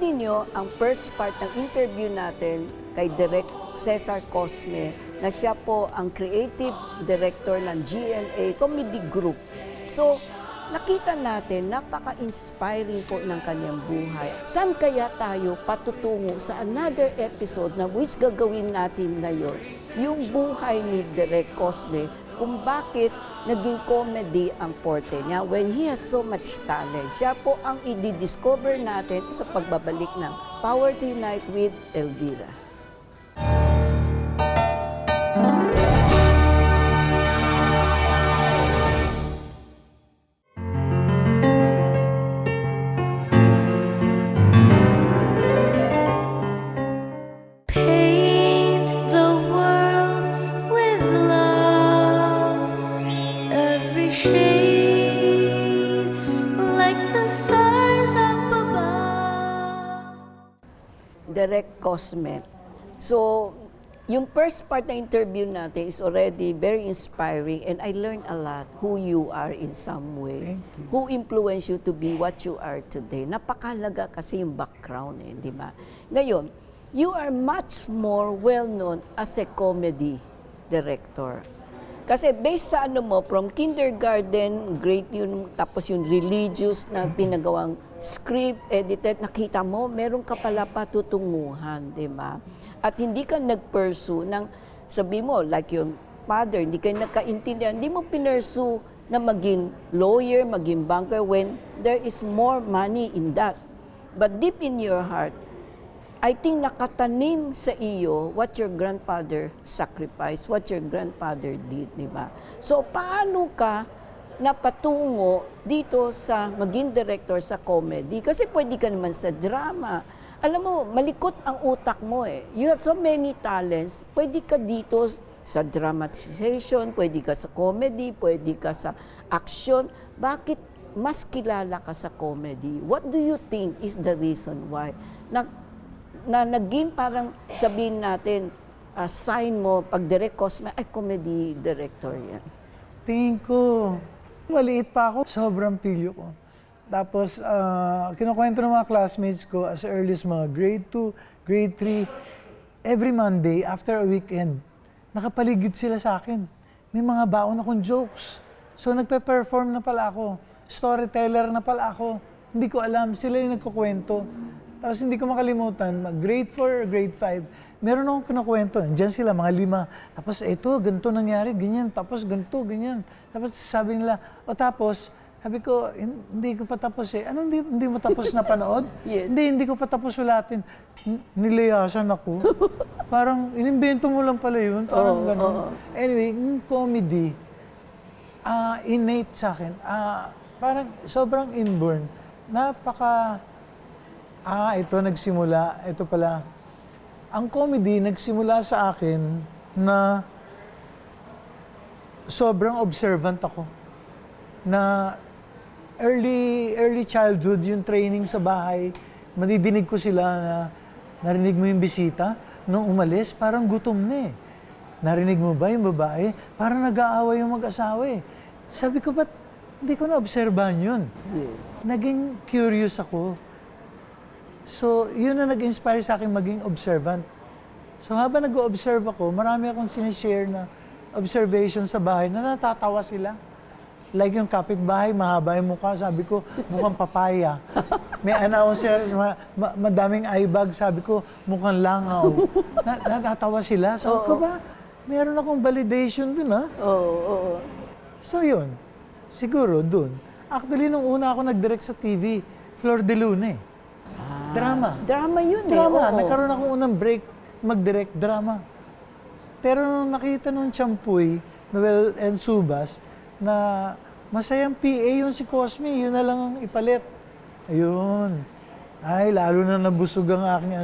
ninyo ang first part ng interview natin kay Direk Cesar Cosme na siya po ang creative director ng GMA Comedy Group. So, nakita natin, napaka-inspiring po ng kanyang buhay. Saan kaya tayo patutungo sa another episode na which gagawin natin ngayon? Yung buhay ni Direk Cosme, kung bakit naging comedy ang forte niya when he has so much talent. Siya po ang i-discover natin sa pagbabalik ng Power to Unite with Elvira. Direk Cosme. So, yung first part na interview natin is already very inspiring and I learned a lot who you are in some way. Who influenced you to be what you are today. Napakalaga kasi yung background di ba? Ngayon, you are much more well-known as a comedy director. Kasi based sa mo, from kindergarten, grade yun, tapos yung religious na pinagawang script, edited, nakita mo, meron ka pala patutunguhan, di ba? At hindi ka nag-pursue ng, sabi mo, like yung father, hindi ka nagkaintindihan, hindi mo pinursu na maging lawyer, maging banker when there is more money in that. But deep in your heart, I think nakatanim sa iyo what your grandfather sacrificed, what your grandfather did, di ba? So, paano ka napatungo dito sa maging director sa comedy? Kasi pwede ka naman sa drama. Alam mo, malikot ang utak mo You have so many talents. Pwede ka dito sa dramatization, pwede ka sa comedy, pwede ka sa action. Bakit mas kilala ka sa comedy? What do you think is the reason why? Na naging parang sabihin natin, sign mo, pag Direk Cosme, ay comedy director yan. Tingin ko, maliit pa ako, sobrang pilyo ko. Tapos, kinukwento ng mga classmates ko as early as mga grade 2, grade 3, every Monday, after a weekend, nakapaligid sila sa akin. May mga baon akong jokes. So, nagpe-perform na pala ako. Storyteller na pala ako. Hindi ko alam, sila yung nagkukwento. Tapos hindi ko makalimutan, grade 4 or grade 5, meron akong kinukwento. Nandiyan sila, mga 5. Tapos ito, ganito nangyari, ganyan. Tapos ganito, ganyan. Tapos sabi nila, tapos, sabi ko, hindi ko pa tapos Anong hindi mo tapos na panood? Yes. Hindi ko pa tapos ulatin. Nilayasan ako. Parang, inimbento mo lang pala yun. Parang gano'n. Anyway, yung comedy, innate sa akin. Parang sobrang inborn. Ito nagsimula, ito pala. Ang comedy nagsimula sa akin na sobrang observant ako. Na early childhood, yung training sa bahay, madidinig ko sila na narinig mo yung bisita, nung umalis, parang gutom na Narinig mo ba yung babae? Parang nag-aaway yung mag-asawa Sabi ko, ba't hindi ko na-obserbahan yun? Naging curious ako. So, yun na nag-inspire sa akin maging observant. So, habang nag-observe ako, marami akong sinishare na observation sa bahay na natatawa sila. Like yung kapitbahay, mahaba yung mukha, sabi ko, mukhang papaya. May announcer, madaming eye bag, sabi ko, mukhang langaw. Natatawa sila. Sabi ko ba, meron akong validation dun, ha? Oo. So, yun. Siguro, dun. Actually, nung una ako nag-direct sa TV, Flor de Luna Drama. Drama yun Drama. Nagkaroon akong unang break mag-direct drama. Pero nung nakita nung Champuy, Noel and Subas, na masayang PA yun si Cosme, yun na lang ang ipalit. Ayun. Ay, lalo na nabusog ang aking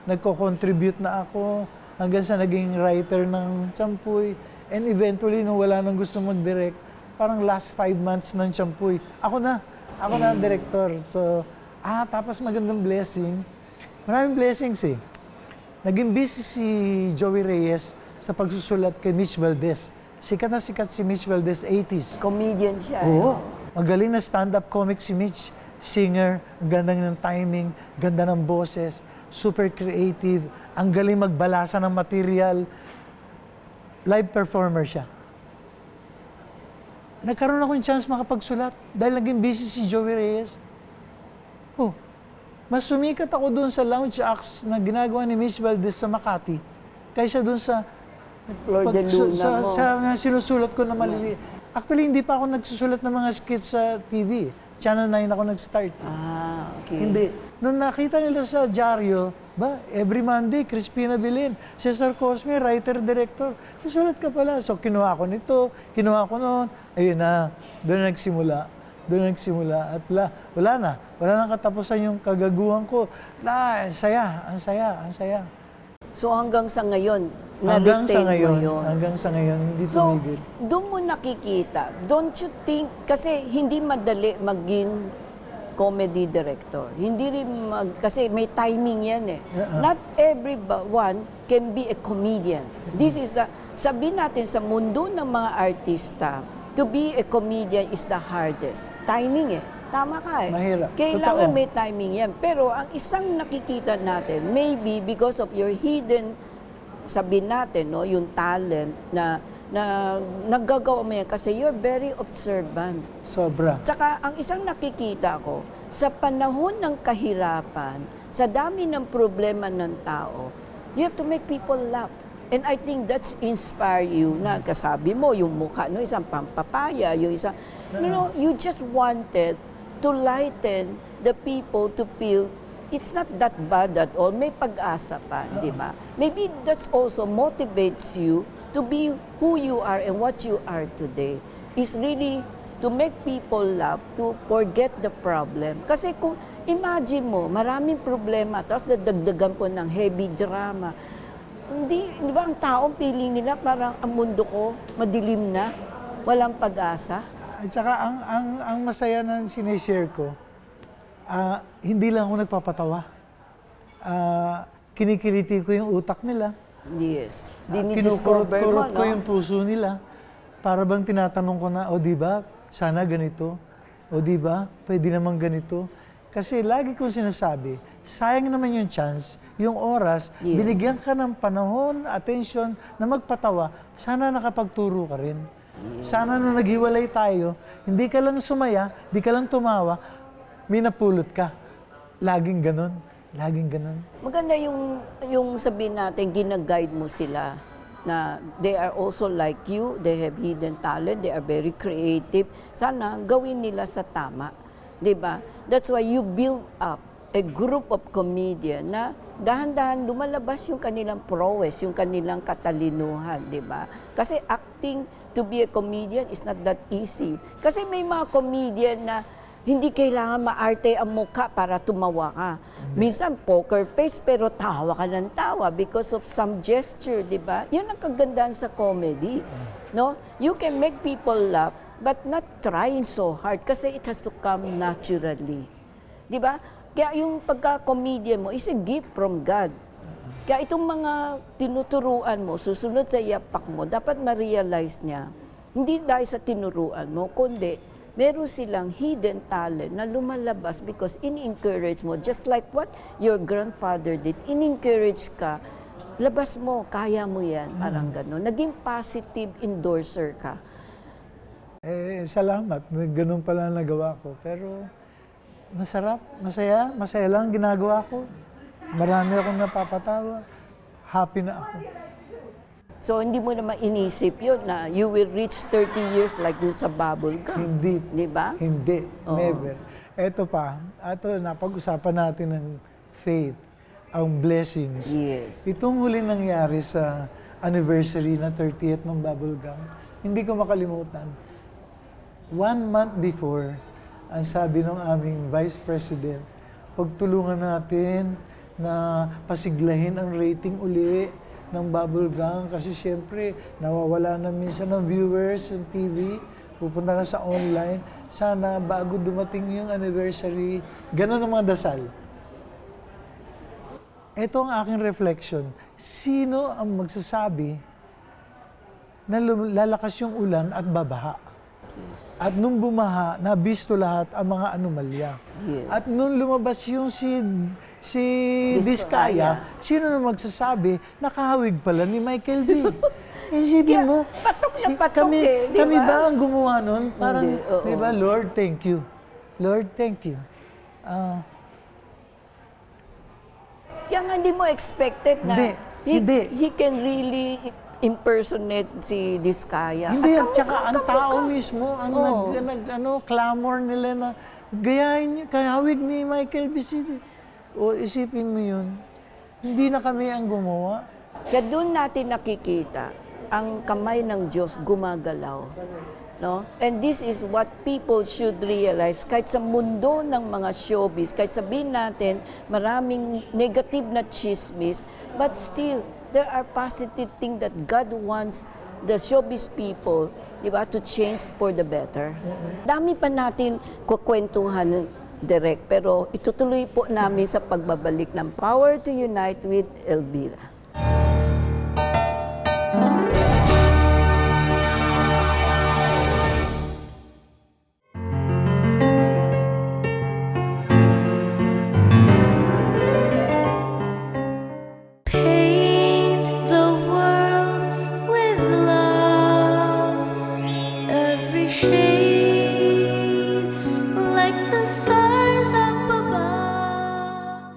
nagko-contribute na ako hanggang sa naging writer ng Champuy. And eventually, nung wala nang gusto mag-direct, parang last 5 months ng Champuy, ako na ang director. So, tapos magandang blessing. Maraming blessings Naging busy si Joey Reyes sa pagsusulat kay Mitch Valdez. Sikat na sikat si Mitch Valdez, 80s. Comedian siya. Oo. Magaling na stand-up comic si Mitch. singer, ang ganda ng timing, ganda ng boses, super creative, ang galing magbalasa ng material, live performer siya. Nagkaroon akong chance makapagsulat dahil naging busy si Joey Reyes. Oh, mas sumikat ako doon sa lounge acts na ginagawa ni Miss Valdez sa Makati kaysa doon sa Flor de Luna mo. sa sinusulat ko na maliliit. Actually, hindi pa ako nagsusulat ng mga skits sa TV. Channel 9 ako nag-start. Okay. Hindi. Nung nakita nila sa dyaryo, every Monday, Crispina Bilin, Cesar Cosme, writer-director, susulat ka pala. So, kinuha ko nito, kinuha ko noon. Ayun na, doon nagsimula. At wala nang katapusan yung kagaguhan ko. Ang saya. So hanggang sa ngayon, Hanggang sa na-retain mo yun. hindi So, tumigil. doon mo nakikita, don't you think, kasi hindi madali maging comedy director. Hindi rin kasi may timing yan eh. Not everyone can be a comedian. This is sabihin natin sa mundo ng mga artista, to be a comedian is the hardest. Timing eh. Tama ka eh. Mahirap. Kailangan Totoo. may timing yan. Pero ang isang nakikita natin, maybe because of your hidden, sabihin natin, no, yung talent na naggagawa mo yan kasi you're very observant. Sobra. Tsaka ang isang nakikita ko, sa panahon ng kahirapan, sa dami ng problema ng tao, you have to make people laugh. And I think that's inspire you na kasabi mo, yung mukha, no, isang pampapaya, yung isang, you just wanted to lighten the people to feel it's not that bad at all. May pag-asa pa, di ba? Maybe that's also motivates you to be who you are and what you are today. Is really to make people laugh, to forget the problem. Kasi kung imagine mo, maraming problema, tapos dadagdagan po ng heavy drama. Hindi, di ba ang taong feeling nila parang ang mundo ko, madilim na, walang pag-asa? At saka ang masaya na sinishare ko, hindi lang ako nagpapatawa. Kinikiliti ko yung utak nila. Yes. Dinidiscover mo, Kinukurot ko no? yung puso nila. Para bang tinatanong ko na, o di ba, sana ganito? O di ba, pwede naman ganito? Kasi lagi kong sinasabi, sayang naman yung chance, yung oras, Yes. binigyan ka ng panahon, attention, na magpatawa, sana nakapagturo ka rin. Sana nung naghiwalay tayo, hindi ka lang sumaya, hindi ka lang tumawa, may napulot ka. Laging ganon. Maganda yung sabihin natin, gina-guide mo sila na they are also like you, they have hidden talent, they are very creative. Sana gawin nila sa tama. 'Di ba? That's why you build up a group of comedian na dahan-dahan lumalabas yung kanilang prowess, yung kanilang katalinuhan, 'di ba? Kasi acting to be a comedian is not that easy. Kasi may mga comedian na hindi kailangan maarte ang mukha para tumawa ka. Minsan poker face pero tawa ka ng tawa because of some gesture, 'di ba? 'Yan ang kagandahan sa comedy. No? You can make people laugh but not trying so hard kasi it has to come naturally. 'Di ba? Kaya yung pagka-comedian mo is a gift from God. Kaya itong mga tinuturuan mo, susunod sa yapak mo, dapat ma-realize niya, hindi dahil sa tinuruan mo, kundi meron silang hidden talent na lumalabas because in-encourage mo, just like what your grandfather did, in-encourage ka, labas mo, kaya mo yan, parang gano'n. Naging positive endorser ka. Salamat. Ganun pala nagawa ko. Pero masarap, masaya lang ginagawa ko. Marami akong napapatawa. Happy na ako. So, hindi mo naman inisip yun na you will reach 30 years like dun sa bubble gum. Hindi. Di ba? Hindi. Oo. Never. Ito pa, napag-usapan natin ng faith, ang blessings. Yes. Itong huli nangyari sa anniversary na 30th ng bubble gum, hindi ko makalimutan. 1 month before, ang sabi ng aming Vice President, pagtulungan natin na pasiglahin ang rating uli ng bubble gum kasi siyempre nawawala na minsan ng viewers ng TV, pupunta na sa online. Sana bago dumating yung anniversary, ganun ang mga dasal. Ito ang aking reflection. Sino ang magsasabi na lalakas yung ulan at babaha? At nung bumaha, nabisto lahat ang mga anomalya. Yes. At nung lumabas yung si Vizcaya, sino na magsasabi, nakahawig pala ni Michael B. Isipin mo, patok na patok di kami ba? ba ang gumawa nun? Parang, Hindi, oo. di ba, Lord, thank you. Lord, thank you. Kaya nga hindi mo expected na Hindi. he can really impersonate si Vizcaya. Hindi, At at saka ang tao mismo, ang clamor nila na gayahin niya, kahawig ni Michael B. O isipin mo yun, hindi na kami ang gumawa. Kaya doon natin nakikita ang kamay ng Diyos gumagalaw. No? And this is what people should realize. Kahit sa mundo ng mga showbiz, kahit sabihin natin maraming negative na chismis, but still, there are positive things that God wants the showbiz people, di ba, to change for the better. Dami pa natin kukwentuhan direct, pero itutuloy po namin sa pagbabalik ng Power to Unite with Elvira. Paint the world with love, every shade like the stars up above.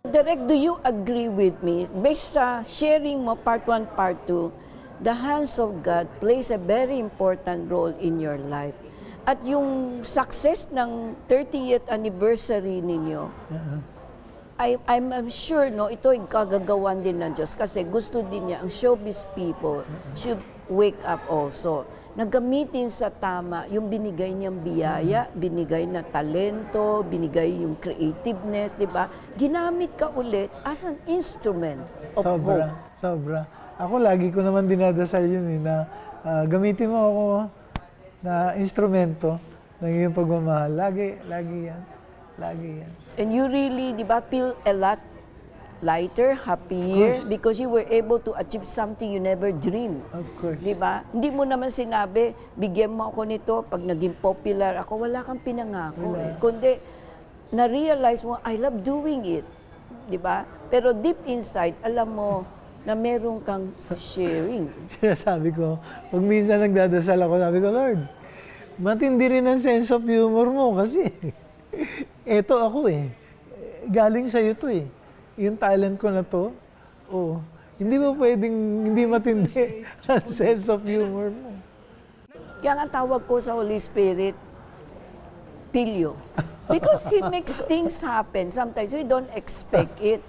Direk, do you agree with me? Based sa sharing mo, part 1, part 2, the hands of God plays a very important role in your life. At yung success ng 30th anniversary ninyo, I'm sure no, ito ay kagagawan din ng Diyos kasi gusto din niya ang showbiz people should wake up also. Nagamitin sa tama yung binigay niyang biyaya, binigay na talento, binigay yung creativeness, di ba? Ginamit ka ulit as an instrument of hope. Sobra. Ako lagi ko naman dinadasal yun na gamitin mo ako na instrumento ng iyong pagmamahal. Lagi yan. And you really, di ba, feel a lot lighter, happier, because you were able to achieve something you never dreamed. Of course. Di ba? Hindi mo naman sinabi, bigyan mo ako nito, pag naging popular ako, wala kang pinangako. Kundi, na-realize mo, I love doing it. Di ba? Pero deep inside, alam mo na meron kang sharing. Sinasabi ko, pag minsan nagdadasal ako, sabi ko, Lord, matindi rin ang sense of humor mo kasi eto ako galing sa'yo to yung talent ko na to, hindi mo pwedeng hindi matindi ang sense of humor mo. Kaya nga tawag ko sa Holy Spirit, Pilyo. Because He makes things happen. Sometimes we don't expect it.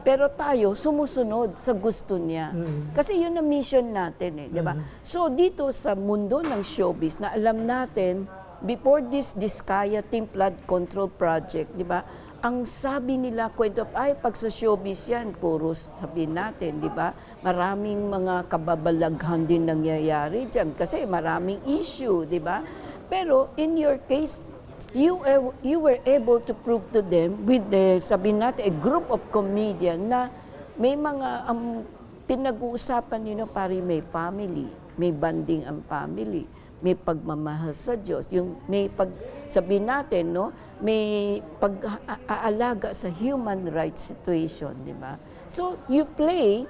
Pero tayo, sumusunod sa gusto niya. Kasi yun ang mission natin di ba? So dito sa mundo ng showbiz, na alam natin, before this Vizcaya Team Flood Control Project, di ba? Ang sabi nila, kwento, pag sa showbiz yan, puro sabihin natin, di ba? Maraming mga kababalaghan din nangyayari dyan kasi maraming issue, di ba? Pero in your case, you were able to prove to them with sabihin natin, a group of comedian na may mga pinag-uusapan nyo, pari may family, may banding ang family, may pagmamahal sa Diyos, yung may sabihin natin, no, may pag-aalaga sa human rights situation, di ba? So, you play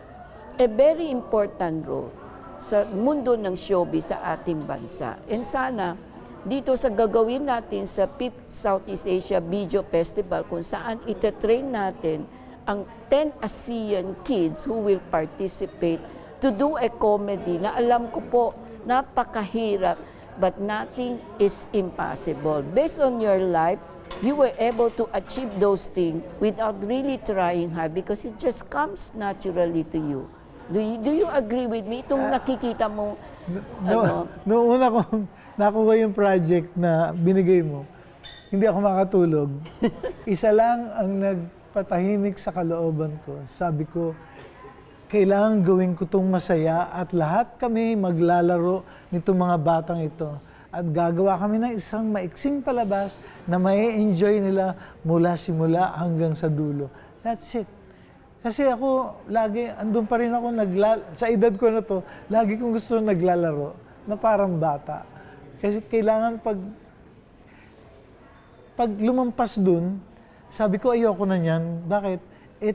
a very important role sa mundo ng showbiz sa ating bansa. And sana, dito sa gagawin natin sa 5th Southeast Asia Video Festival, kung saan itatrain natin ang 10 ASEAN kids who will participate to do a comedy na alam ko po, napakahirap, but nothing is impossible. Based on your life, you were able to achieve those things without really trying hard because it just comes naturally to you. Do you agree with me? Itong nakikita mo, Noong una kong nakuha yung project na binigay mo, hindi ako makatulog. Isa lang ang nagpatahimik sa kalooban ko. Sabi ko, kailangan gawin ko itong masaya at lahat kami maglalaro nitong mga batang ito. At gagawa kami ng isang maiksing palabas na mai-enjoy nila mula simula hanggang sa dulo. That's it. Kasi ako, lagi, andun pa rin ako, sa edad ko na to, lagi kong gusto naglalaro na parang bata. Kasi kailangan pag lumampas dun, sabi ko ayoko na niyan. Bakit?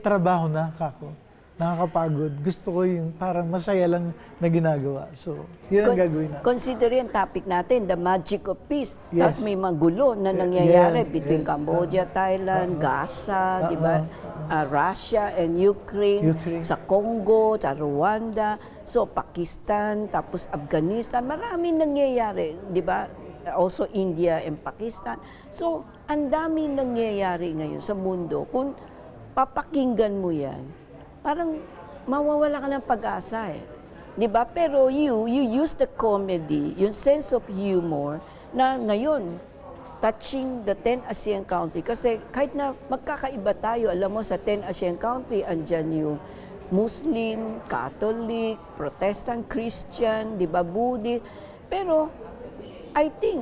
Trabaho na kako. Nakakapagod. Gusto ko yung parang masaya lang na ginagawa. So, yun ang gagawin natin. Considering topic natin, the magic of peace. Yes. Tapos may magulo na nangyayari Yes, between yes. Cambodia, Thailand, Gaza, di ba? Russia and Ukraine, Ukraine. sa Congo, sa Rwanda, so Pakistan, tapos Afghanistan, maraming nangyayari, di ba? Also India and Pakistan. So, ang dami nangyayari ngayon sa mundo. Kung papakinggan mo yan, parang mawawala ka ng pag-asa eh. Di ba? Pero you use the comedy, yung sense of humor, na ngayon, touching the 10 ASEAN country. Kasi kahit na magkakaiba tayo, alam mo, sa 10 ASEAN country, andyan yung Muslim, Catholic, Protestant, Christian, di ba, Buddhist. Pero, I think,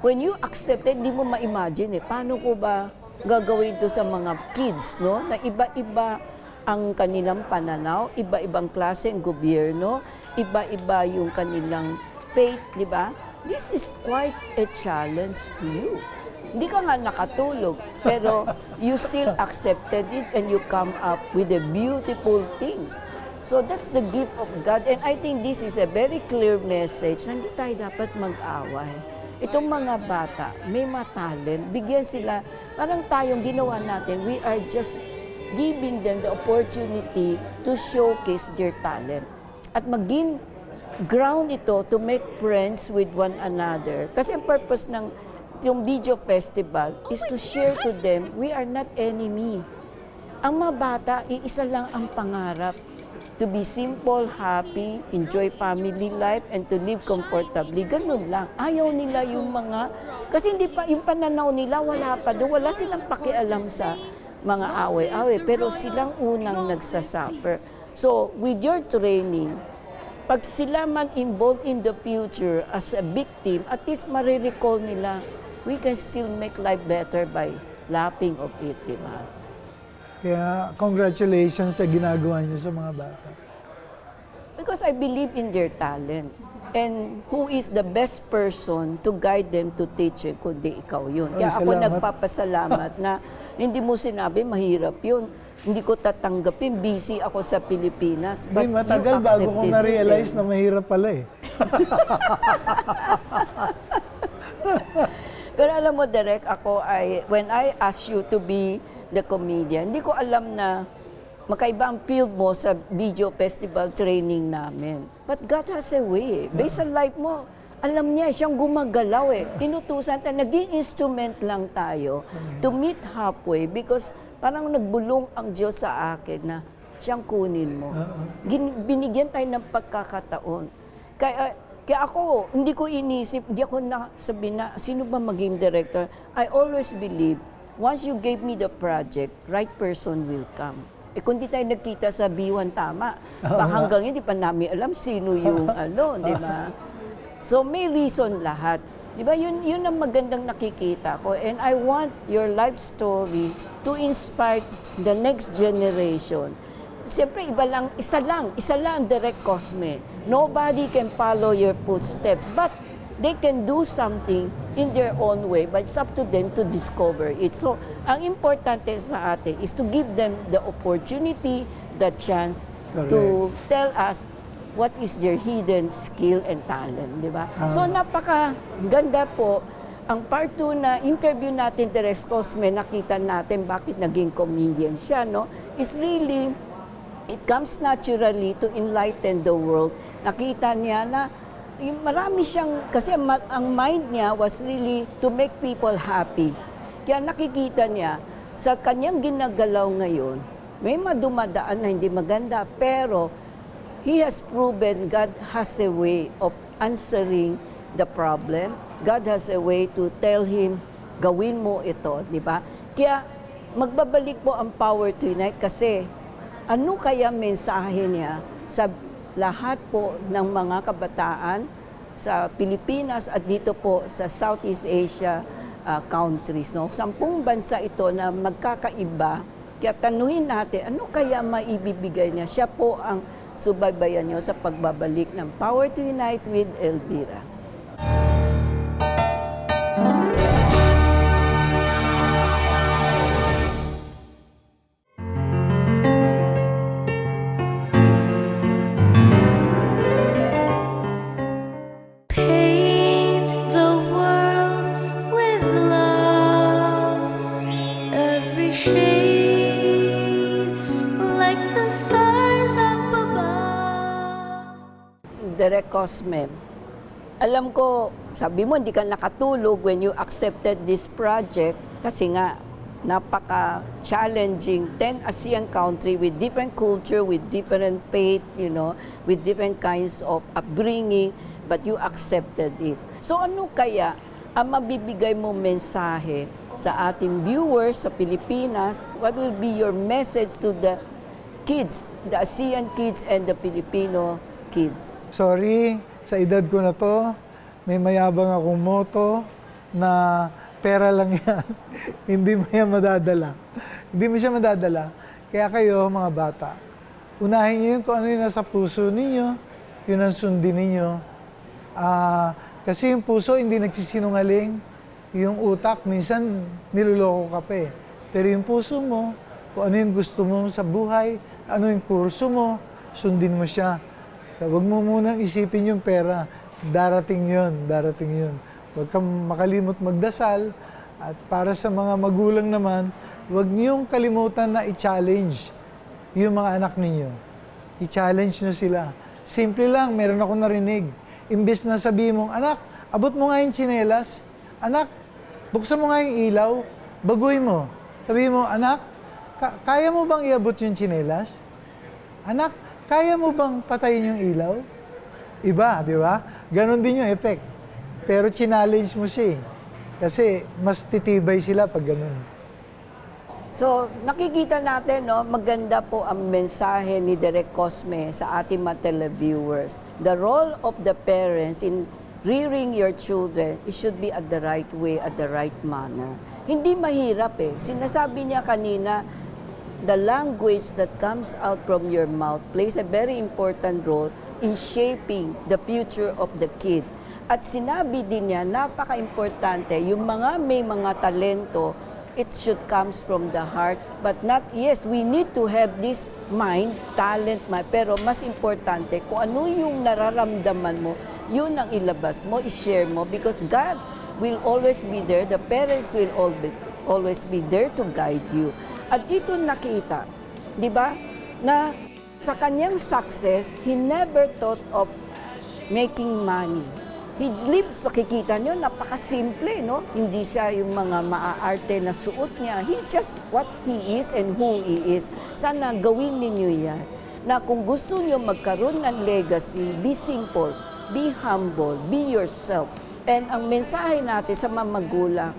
when you accept it, di mo ma-imagine eh, paano ko ba gagawin ito sa mga kids, no? Na iba-iba ang kanilang pananaw, iba-ibang klase ng gobyerno, iba-iba yung kanilang faith, di ba? This is quite a challenge to you. Hindi ka nga nakatulog, pero you still accepted it and you come up with the beautiful things. So that's the gift of God. And I think this is a very clear message na hindi tayo dapat mag-away. Itong mga bata, may talent, bigyan sila, parang tayong ginawa natin, we are just giving them the opportunity to showcase their talent. At maging ground ito to make friends with one another. Kasi ang purpose ng yung video festival is to share to them, we are not enemy. Ang mga bata, iisa lang ang pangarap. To be simple, happy, enjoy family life, and to live comfortably. Ganun lang. Ayaw nila yung mga, kasi hindi pa, yung pananaw nila, wala pa doon. Wala silang pakialam sa mga away-away, pero silang unang nagsasuffer. So, with your training, pag sila man involved in the future as a victim, at least marirecall nila, we can still make life better by laughing of it, di ba? Kaya congratulations sa ginagawa niyo sa mga bata. Because I believe in their talent. And who is the best person to guide them to teach it, kundi ikaw yun. Kaya ako salamat. nagpapasalamat na hindi mo sinabi mahirap yun. Hindi ko tatanggapin, busy ako sa Pilipinas. But Hindi, matagal you bago ko accepted na-realize it. na mahirap pala eh. Pero alam mo, Derek, when I asked you to be the comedian, hindi ko alam na makaiba ang field mo sa video festival training namin. But God has a way. Based sa life mo, alam niya, siyang gumagalaw eh. Inutusan tayo, naging instrument lang tayo to meet halfway because parang nagbulong ang Diyos sa akin na siyang kunin mo. Binigyan tayo ng pagkakataon. Kaya ako, hindi ko inisip, hindi ako nasabi na, sino ba maging director? I always believe, once you gave me the project, right person will come. Kung di tayo nagkita sa B1 tama, baka hanggang hindi pa namin alam sino yung di ba? So may reason lahat. Di ba? Yun ang magandang nakikita ko. And I want your life story to inspire the next generation. Siyempre, isa lang ang Direk Cosme. Nobody can follow your footsteps, but they can do something in their own way, but it's up to them to discover it. So, ang importante sa atin is to give them the opportunity, the chance to tell us what is their hidden skill and talent, di ba? So, napakaganda po. Ang part 2 na interview natin, Direk Cosme, nakita natin bakit naging comedian siya, no? Is really, it comes naturally to enlighten the world. Nakita niya na marami siyang, kasi ang mind niya was really to make people happy. Kaya nakikita niya, sa kanyang ginagalaw ngayon, may madumadaan na hindi maganda, pero he has proven God has a way of answering the problem. God has a way to tell him, gawin mo ito, di ba? Kaya magbabalik po ang Power to Unite kasi ano kaya mensahe niya sa lahat po ng mga kabataan sa Pilipinas at dito po sa Southeast Asia countries. No? 10 bansa ito na magkakaiba. Kaya tanuhin natin, ano kaya maibibigay niya? Siya po ang subaybayan niyo sa pagbabalik ng Power to Unite with Elvira. Direk Cosme, alam ko, sabi mo, hindi ka nakatulog when you accepted this project kasi nga, napaka-challenging. 10 ASEAN country with different culture, with different faith, with different kinds of upbringing, but you accepted it. So ano kaya ang mabibigay mo mensahe sa ating viewers sa Pilipinas? What will be your message to the kids, the ASEAN kids and the Filipino kids? Sorry, sa edad ko na to, may mayabang akong moto na pera lang yan. Hindi mo yan madadala. Hindi mo siya madadala. Kaya kayo, mga bata, unahin niyo yun kung ano yung nasa puso ninyo, yun ang sundin ninyo. Kasi yung puso hindi nagsisinungaling. Yung utak, minsan niloloko ka pa eh. Pero yung puso mo, kung ano yung gusto mo sa buhay, ano yung kurso mo, sundin mo siya. Huwag mo munang isipin yung pera. Darating yun, darating yun. Huwag kang makalimot magdasal. At para sa mga magulang naman, huwag niyong kalimutan na i-challenge yung mga anak ninyo. I-challenge nyo sila. Simple lang, meron ako narinig. Imbes na sabihin mong, anak, abot mo nga yung tsinelas. Anak, buksan mo nga yung ilaw. Baguhin mo. Sabihin mo, anak, kaya mo bang iabot yung tsinelas? Anak, kaya mo bang patayin yung ilaw? Iba, di ba? Ganon din yung effect. Pero challenge mo siya eh. Kasi mas titibay sila pag ganun. So, nakikita natin, maganda po ang mensahe ni Direk Cosme sa ating mga televiewers. The role of the parents in rearing your children, it should be at the right way, at the right manner. Hindi mahirap eh. Sinasabi niya kanina, the language that comes out from your mouth plays a very important role in shaping the future of the kid. At sinabi din niya, napaka-importante, yung may mga talento, it should comes from the heart. But not, yes, we need to have this mind, talent, pero mas importante, kung ano yung nararamdaman mo, yun ang ilabas mo, i-share mo, because God will always be there, the parents will always be there to guide you. At ito nakita, di ba, na sa kanyang success, he never thought of making money. He lives, nakikita nyo, napakasimple, no? Hindi siya yung mga maaarte na suot niya. He just what he is and who he is. Sana gawin ninyo yan. Na kung gusto nyo magkaroon ng legacy, be simple, be humble, be yourself. And ang mensahe natin sa mga magulang,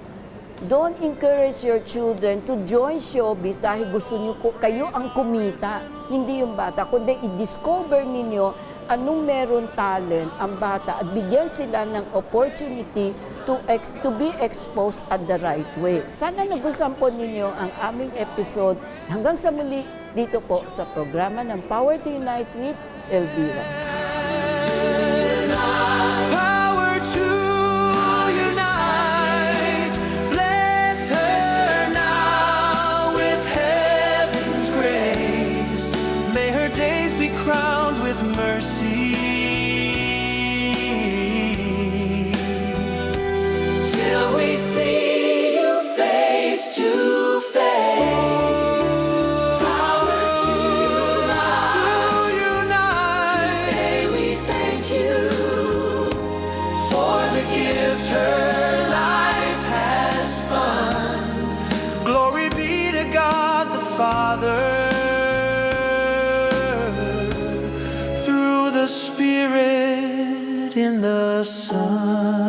don't encourage your children to join showbiz dahil gusto nyo kayo ang kumita. Hindi yung bata, kundi i-discover ninyo anong meron talent ang bata at bigyan sila ng opportunity to be exposed at the right way. Sana nagustuhan po ninyo ang aming episode. Hanggang sa muli dito po sa programa ng Power to Unite with Elvira. Power to unite, bless her now with heaven's grace. May her days be crowned with mercy, till we see you face to face. Power to unite. Today we thank you for the gift her life has spun. Glory be to God the Father, through the Spirit in the Son.